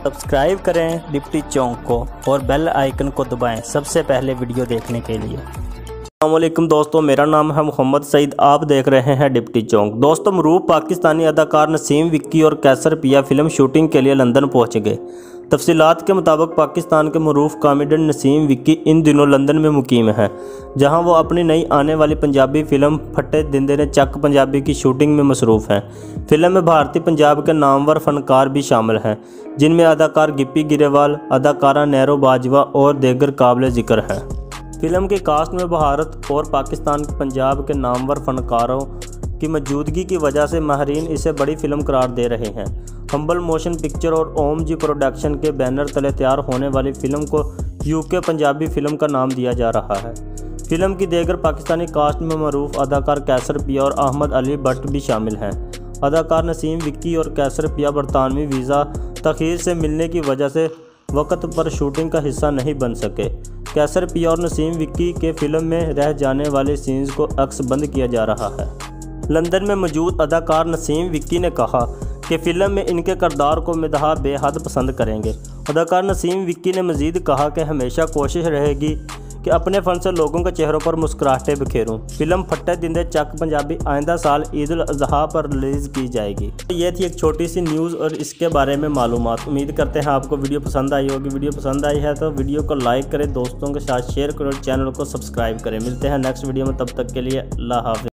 Subscribe करें deputy चौंक को और बेल आइकन को दबाएं सबसे पहले वीडियो देखने के लिए। अस्सलामुअलैकुम दोस्तों, मेरा नाम है मोहम्मद सईद। आप देख रहे हैं डिप्टी चौंक। दोस्तों, मरूफ पाकिस्तानी अदाकार नसीम विक्की और कैसर पिया फिल्म शूटिंग के लिए लंदन पहुंच गए। तफसीलात के मुताबिक पाकिस्तान के मरूफ कॉमेडियन नसीम विक्की इन दिनों लंदन में मुकीम हैं, जहां वो अपनी नई आने वाली पंजाबी फिल्म फटे दिंदे ने चक पंजाबी की शूटिंग में मसरूफ़ हैं। फिल्म में भारतीय पंजाब के नामवर फनकार भी शामिल हैं, जिनमें अदाकार गिप्पी गिरेवाल, अदाकारा नैरो बाजवा और दीगर काबिल ज़िक्र हैं। फिल्म के कास्ट में भारत और पाकिस्तान के पंजाब के नामवर फनकारों की मौजूदगी की वजह से माहरीन इसे बड़ी फिल्म करार दे रहे हैं। हम्बल मोशन पिक्चर और ओम जी प्रोडक्शन के बैनर तले तैयार होने वाली फिल्म को यूके पंजाबी फिल्म का नाम दिया जा रहा है। फिल्म की दीगर पाकिस्तानी कास्ट में मरूफ अदाकार कैसर पिया और अहमद अली भट्ट भी शामिल हैं। अदाकार नसीम विक्की और कैसर पिया बरतानवी वीज़ा तखीर से मिलने की वजह से वक्त पर शूटिंग का हिस्सा नहीं बन सके। कैसर पिया और नसीम विक्की के फिल्म में रह जाने वाले सीन्स को अक्स बंद किया जा रहा है। लंदन में मौजूद अदाकार नसीम विक्की ने कहा कि फ़िल्म में इनके किरदार को मदहा बेहद पसंद करेंगे। अदाकार नसीम विक्की ने मज़ीद कहा कि हमेशा कोशिश रहेगी कि अपने फ़न से लोगों के चेहरों पर मुस्कुराहटें बिखेरूं। फिल्म फटे दिंदे चक पंजाबी आइंदा साल ईद उल अज़हा पर रिलीज़ की जाएगी। ये थी एक छोटी सी न्यूज़ और इसके बारे में मालूमात। उम्मीद करते हैं आपको वीडियो पसंद आई होगी। वीडियो पसंद आई है तो वीडियो को लाइक करें, दोस्तों के साथ शेयर करें, चैनल को सब्सक्राइब करें। मिलते हैं नेक्स्ट वीडियो में, तब तक के लिए अल्लाह हाफ़िज़।